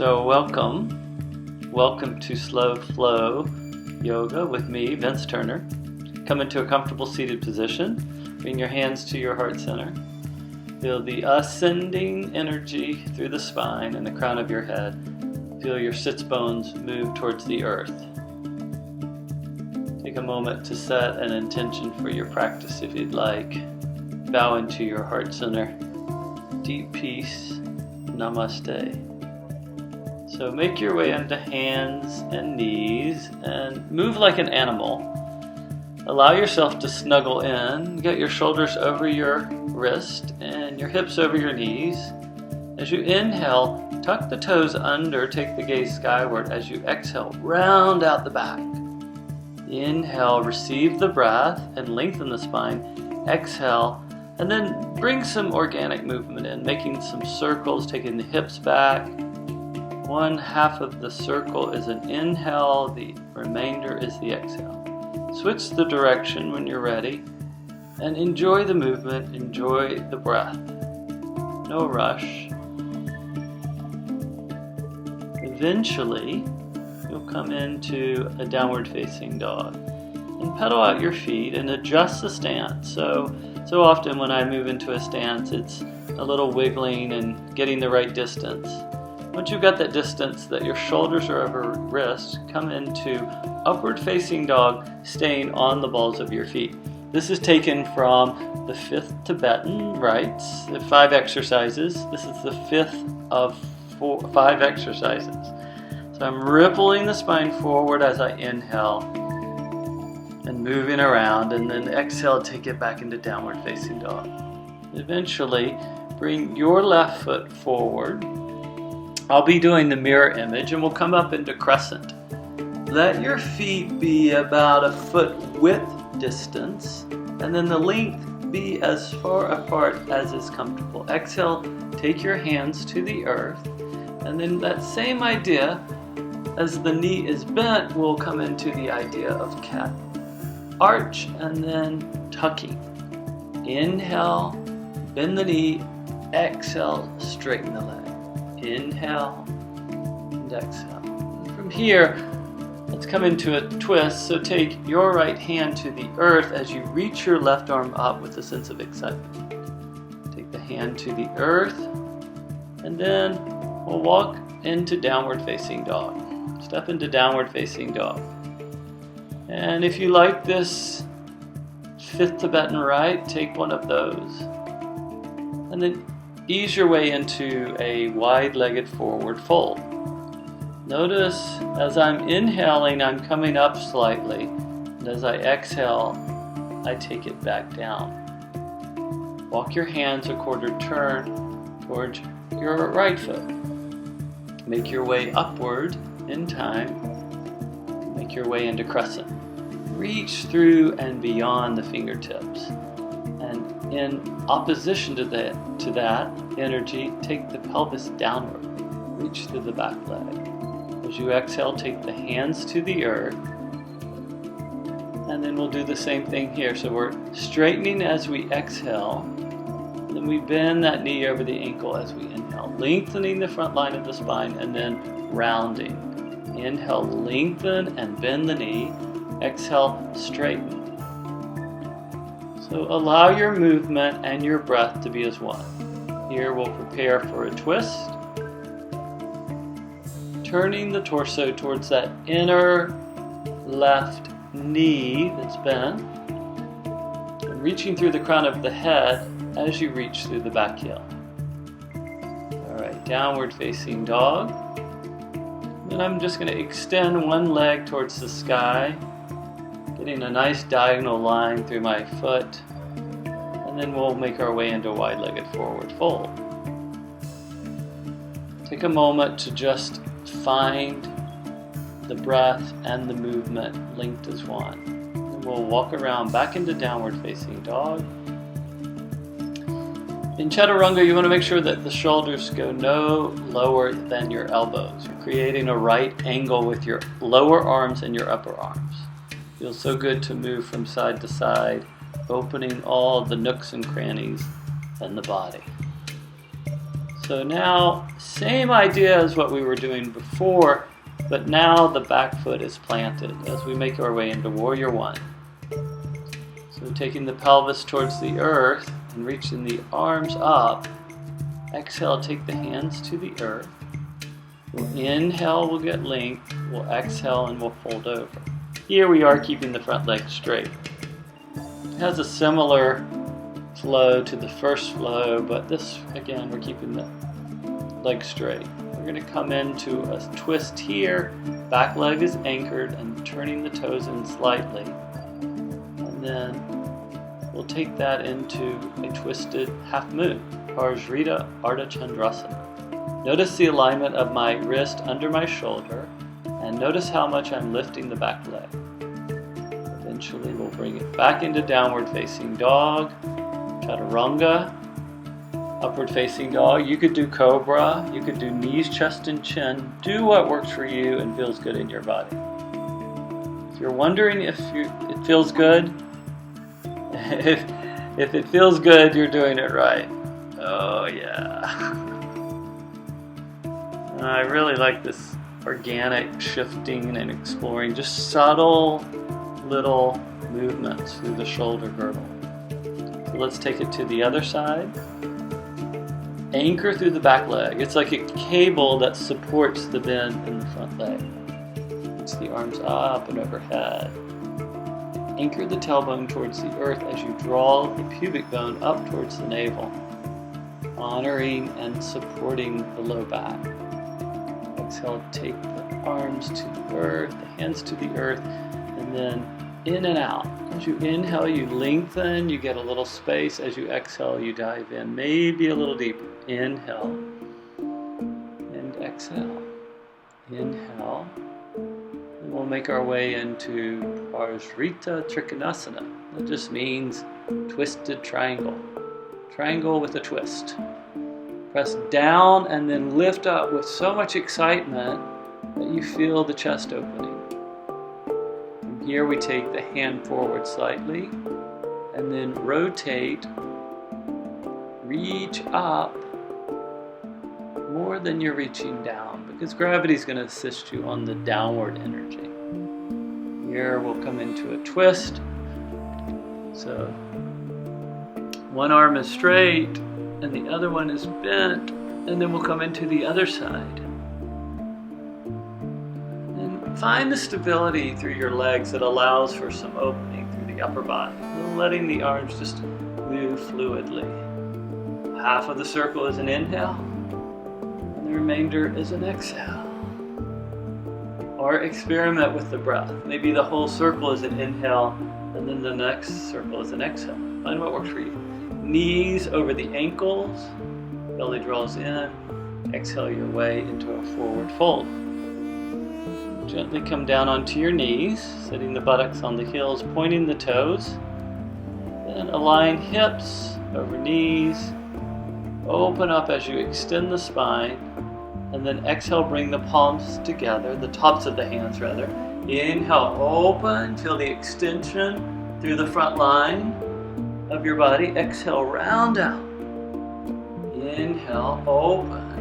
So welcome to Slow Flow Yoga with me, Vince Turner. Come into a comfortable seated position. Bring your hands to your heart center. Feel the ascending energy through the spine and the crown of your head. Feel your sits bones move towards the earth. Take a moment to set an intention for your practice if you'd like. Bow into your heart center. Deep peace. Namaste. So make your way into hands and knees and move like an animal. Allow yourself to snuggle in. Get your shoulders over your wrist and your hips over your knees. As you inhale, tuck the toes under, take the gaze skyward. As you exhale, round out the back. Inhale, receive the breath and lengthen the spine. Exhale, and then bring some organic movement in, making some circles, taking the hips back. One half of the circle is an inhale, the remainder is the exhale. Switch the direction when you're ready and enjoy the movement, enjoy the breath. No rush. Eventually, you'll come into a downward facing dog and pedal out your feet and adjust the stance. So often when I move into a stance, it's a little wiggling and getting the right distance. Once you've got that distance that your shoulders are over wrists, come into upward facing dog, staying on the balls of your feet. This is taken from the 5th Tibetan rites, the 5 exercises. This is the 5th of 5 exercises. So I'm rippling the spine forward as I inhale and moving around, and then exhale, take it back into downward facing dog. Eventually, bring your left foot forward. I'll be doing the mirror image and we'll come up into crescent. Let your feet be about a foot width distance and then the length be as far apart as is comfortable. Exhale, take your hands to the earth, and then that same idea, as the knee is bent, we'll come into the idea of cat arch and then tucking. Inhale, bend the knee, exhale, straighten the leg. Inhale and exhale. From here, let's come into a twist. So take your right hand to the earth as you reach your left arm up with a sense of excitement. Take the hand to the earth, and then we'll walk into downward facing dog. Step into downward facing dog. And if you like this 5th Tibetan rite, take one of those. And then ease your way into a wide-legged forward fold. Notice as I'm inhaling, I'm coming up slightly, and as I exhale, I take it back down. Walk your hands a quarter turn towards your right foot. Make your way upward in time. Make your way into crescent. Reach through and beyond the fingertips. And in opposition to that energy, take the pelvis downward. Reach through the back leg. As you exhale, take the hands to the earth. And then we'll do the same thing here. So we're straightening as we exhale. Then we bend that knee over the ankle as we inhale, lengthening the front line of the spine and then rounding. Inhale, lengthen and bend the knee. Exhale, straighten. So allow your movement and your breath to be as one. Here we'll prepare for a twist. Turning the torso towards that inner left knee that's bent. And reaching through the crown of the head as you reach through the back heel. Alright, downward facing dog. And I'm just going to extend one leg towards the sky, getting a nice diagonal line through my foot, and then we'll make our way into a wide-legged forward fold. Take a moment to just find the breath and the movement linked as one. And we'll walk around back into downward facing dog. In Chaturanga, you want to make sure that the shoulders go no lower than your elbows. You're creating a right angle with your lower arms and your upper arms. Feels so good to move from side to side, opening all the nooks and crannies in the body. So now, same idea as what we were doing before, but now the back foot is planted as we make our way into Warrior One. So taking the pelvis towards the earth and reaching the arms up. Exhale, take the hands to the earth. We'll inhale, we'll get length. We'll exhale and we'll fold over. Here we are keeping the front leg straight. It has a similar flow to the first flow, but this, again, we're keeping the leg straight. We're going to come into a twist here. Back leg is anchored and turning the toes in slightly. And then we'll take that into a twisted half moon, Parshrita Ardha Chandrasana. Notice the alignment of my wrist under my shoulder, and notice how much I'm lifting the back leg. Eventually we'll bring it back into downward facing dog, chaturanga, upward facing dog. You could do cobra, you could do knees, chest, and chin. Do what works for you and feels good in your body. If you're wondering if it feels good, if it feels good, you're doing it right. Oh yeah. I really like this organic shifting and exploring, just subtle little movements through the shoulder girdle. So let's take it to the other side. Anchor through the back leg. It's like a cable that supports the bend in the front leg. It's the arms up and overhead. Anchor the tailbone towards the earth as you draw the pubic bone up towards the navel, honoring and supporting the low back. Exhale, take the arms to the earth, the hands to the earth, and then in and out. As you inhale, you lengthen, you get a little space. As you exhale, you dive in, maybe a little deeper. Inhale and exhale. Inhale. And we'll make our way into Parshrita Trikonasana. That just means twisted triangle. Triangle with a twist. Press down and then lift up with so much excitement that you feel the chest opening. From here we take the hand forward slightly and then rotate, reach up more than you're reaching down, because gravity is going to assist you on the downward energy. Here we'll come into a twist. So one arm is straight and the other one is bent, and then we'll come into the other side. And find the stability through your legs that allows for some opening through the upper body, letting the arms just move fluidly. Half of the circle is an inhale, and the remainder is an exhale. Or experiment with the breath. Maybe the whole circle is an inhale, and then the next circle is an exhale. Find what works for you. Knees over the ankles, belly draws in, exhale your way into a forward fold. Gently come down onto your knees, setting the buttocks on the heels, pointing the toes. Then align hips over knees, open up as you extend the spine, and then exhale, bring the palms together, the tops of the hands rather. Inhale, open, feel the extension through the front line of your body. Exhale, round out. Inhale, open.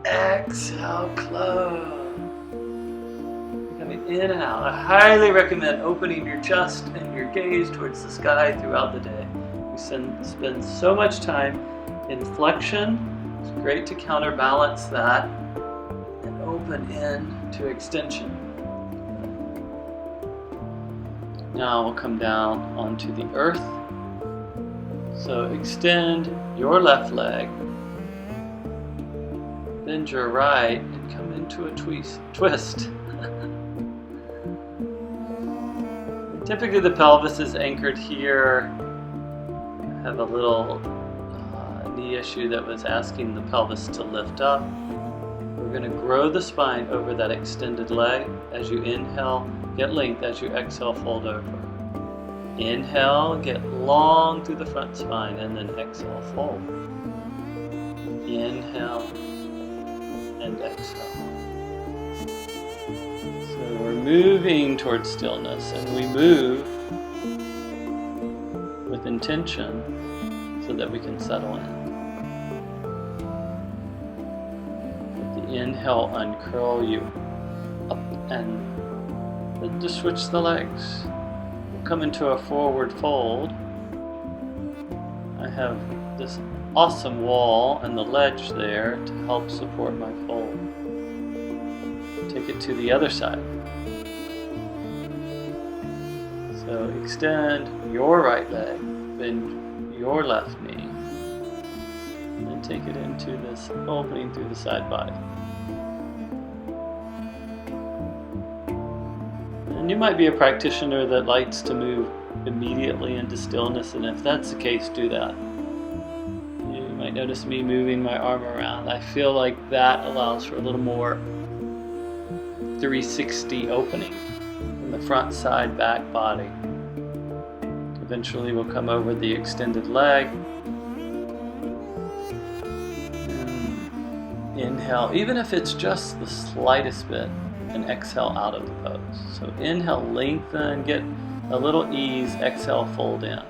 Exhale, close. Coming in and out. I highly recommend opening your chest and your gaze towards the sky throughout the day. We spend so much time in flexion. It's great to counterbalance that and open in to extension. Now we'll come down onto the earth. So extend your left leg, bend your right, and come into a twist. Typically the pelvis is anchored here. I have a little knee issue that was asking the pelvis to lift up. We're going to grow the spine over that extended leg. As you inhale, get length. As you exhale, fold over. Inhale, get long through the front spine, and then exhale, fold. Inhale and exhale. So we're moving towards stillness, and we move with intention so that we can settle in. inhale, uncurl you up, and then just switch the legs. We'll come into a forward fold. I have this awesome wall and the ledge there to help support my fold. Take it to the other side. So extend your right leg, bend your left knee, and then take it into this opening through the side body. And you might be a practitioner that likes to move immediately into stillness, and if that's the case, do that. You might notice me moving my arm around. I feel like that allows for a little more 360 opening in the front, side, back, body. Eventually we'll come over the extended leg. And inhale, even if it's just the slightest bit, and exhale out of the pose. So inhale, lengthen, get a little ease, exhale, fold in.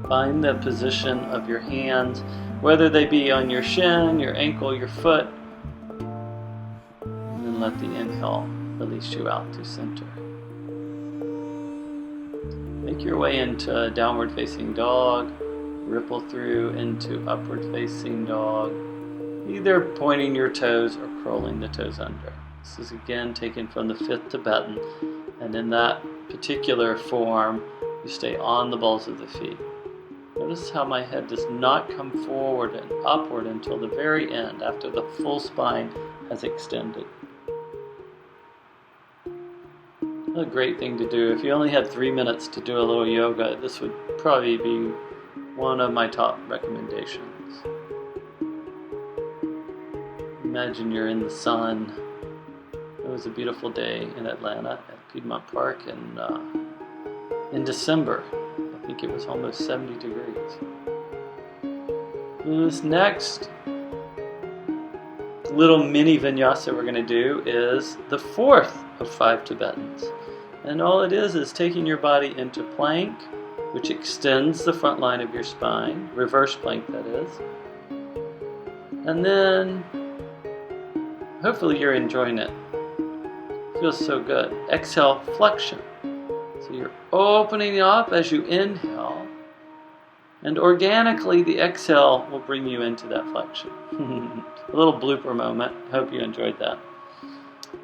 Find the position of your hands, whether they be on your shin, your ankle, your foot, and then let the inhale release you out to center. Make your way into downward facing dog, ripple through into upward facing dog, either pointing your toes or curling the toes under. This is again taken from the 5th Tibetan, and in that particular form, you stay on the balls of the feet. Notice how my head does not come forward and upward until the very end, after the full spine has extended. A great thing to do. If you only had 3 minutes to do a little yoga, this would probably be one of my top recommendations. Imagine you're in the sun. It was a beautiful day in Atlanta at Piedmont Park in December. I think it was almost 70 degrees. This next little mini vinyasa we're going to do is the 4th of 5 Tibetans. And all it is taking your body into plank, which extends the front line of your spine, reverse plank that is. And then, hopefully you're enjoying it. Feels so good. Exhale, flexion. So you're opening up as you inhale, and organically the exhale will bring you into that flexion. A little blooper moment. Hope you enjoyed that.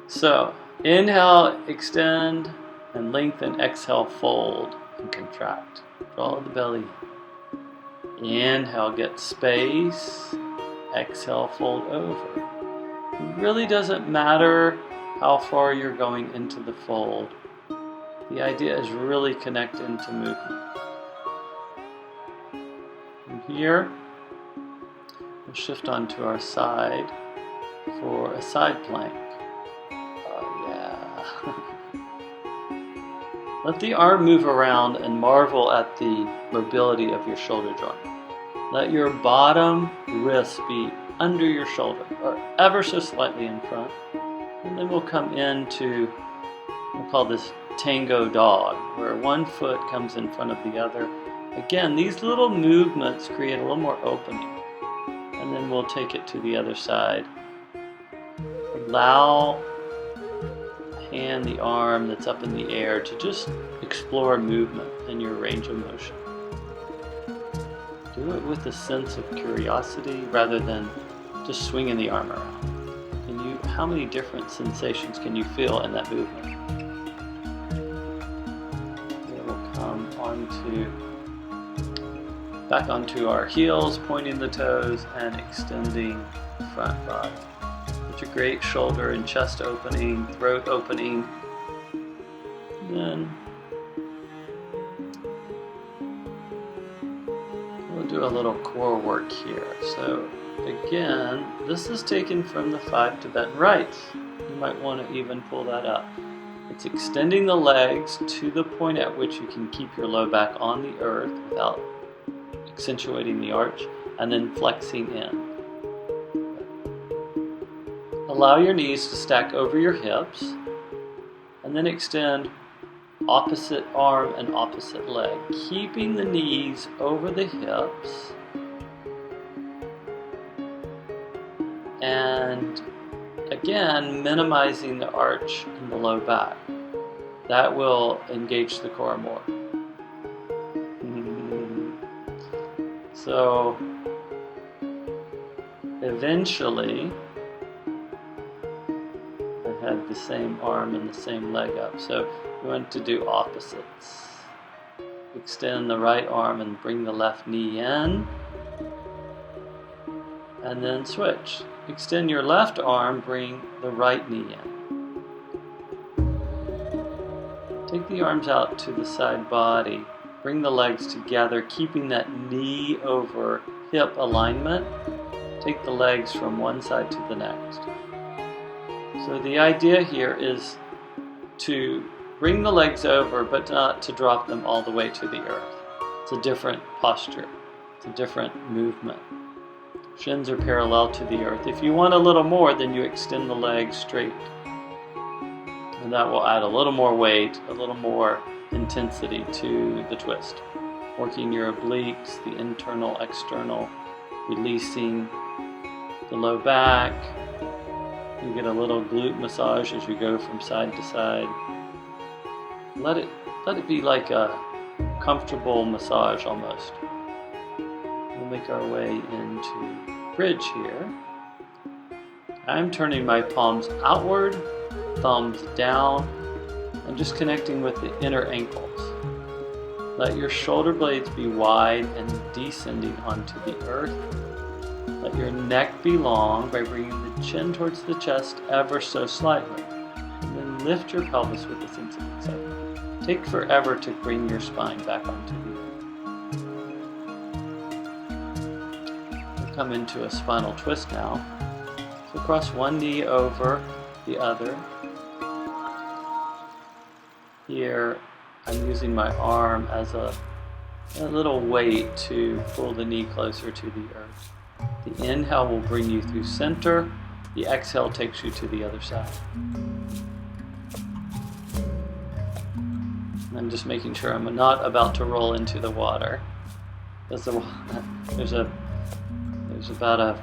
So inhale, extend and lengthen. Exhale, fold and contract. Draw the belly. Inhale, get space. Exhale, fold over. It really doesn't matter how far you're going into the fold. The idea is really connect into movement. From here, we'll shift onto our side for a side plank. Oh yeah. Let the arm move around and marvel at the mobility of your shoulder joint. Let your bottom wrist be under your shoulder, or ever so slightly in front. And then we'll come into, we'll call this tango dog, where one foot comes in front of the other. Again, these little movements create a little more opening. And then we'll take it to the other side. Allow the hand, the arm that's up in the air to just explore movement and your range of motion. Do it with a sense of curiosity rather than just swinging the arm around. How many different sensations can you feel in that movement? Then we'll come back onto our heels, pointing the toes and extending the front body. Such a great shoulder and chest opening, throat opening. Then we'll do a little core work here. So again, this is taken from the 5 Tibetan rites. You might want to even pull that up. It's extending the legs to the point at which you can keep your low back on the earth without accentuating the arch, and then flexing in. Allow your knees to stack over your hips, and then extend opposite arm and opposite leg, keeping the knees over the hips, and again, minimizing the arch in the low back. That will engage the core more. So eventually, I had the same arm and the same leg up. So we want to do opposites. Extend the right arm and bring the left knee in. And then switch. Extend your left arm, bring the right knee in. Take the arms out to the side body. Bring the legs together, keeping that knee over hip alignment. Take the legs from one side to the next. So the idea here is to bring the legs over, but not to drop them all the way to the earth. It's a different posture. It's a different movement. Shins are parallel to the earth. If you want a little more, then you extend the legs straight. And that will add a little more weight, a little more intensity to the twist. Working your obliques, the internal, external, releasing the low back. You get a little glute massage as you go from side to side. Let it be like a comfortable massage almost. We'll make our way into bridge here. I'm turning my palms outward, thumbs down, and just connecting with the inner ankles. Let your shoulder blades be wide and descending onto the earth. Let your neck be long by bringing the chin towards the chest ever so slightly. And then lift your pelvis with a sense of excitement. Take forever to bring your spine back onto the earth. We'll come into a spinal twist now. So cross one knee over the other. Here, I'm using my arm as a little weight to pull the knee closer to the earth. The inhale will bring you through center. The exhale takes you to the other side. I'm just making sure I'm not about to roll into the water. There's about a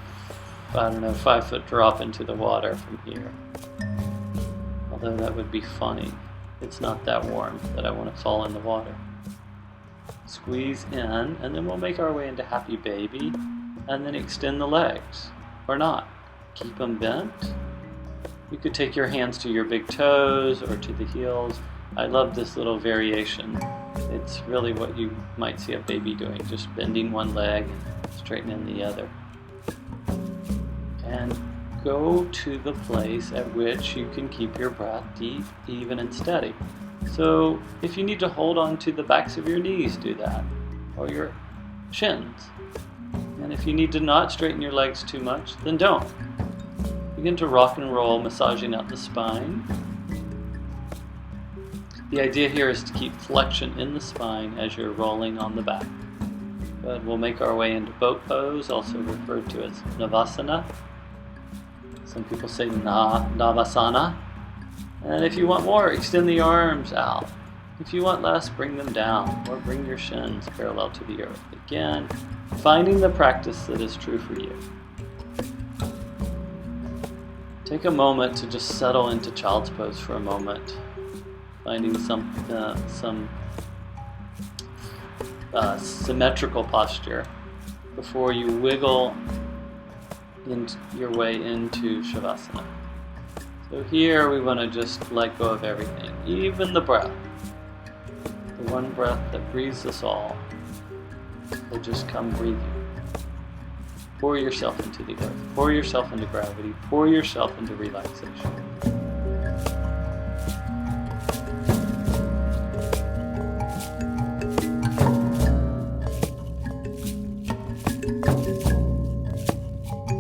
5-foot drop into the water from here. Although that would be funny. It's not that warm that I want to fall in the water. Squeeze in, and then we'll make our way into happy baby, and then extend the legs, or not. Keep them bent. You could take your hands to your big toes or to the heels. I love this little variation. It's really what you might see a baby doing, just bending one leg and straightening the other. And go to the place at which you can keep your breath deep, even, and steady. So if you need to hold on to the backs of your knees, do that, or your shins. And if you need to not straighten your legs too much, then don't. Begin to rock and roll, massaging out the spine. The idea here is to keep flexion in the spine as you're rolling on the back. Good. We'll make our way into boat pose, also referred to as Navasana. Some people say Navasana. And if you want more, extend the arms out. If you want less, bring them down, or bring your shins parallel to the earth. Again, finding the practice that is true for you. Take a moment to just settle into child's pose for a moment, finding some symmetrical posture before you wiggle your way into Shavasana. So here we want to just let go of everything, even the breath. The one breath that breathes us all will just come breathe you. Pour yourself into the earth. Pour yourself into gravity. Pour yourself into relaxation.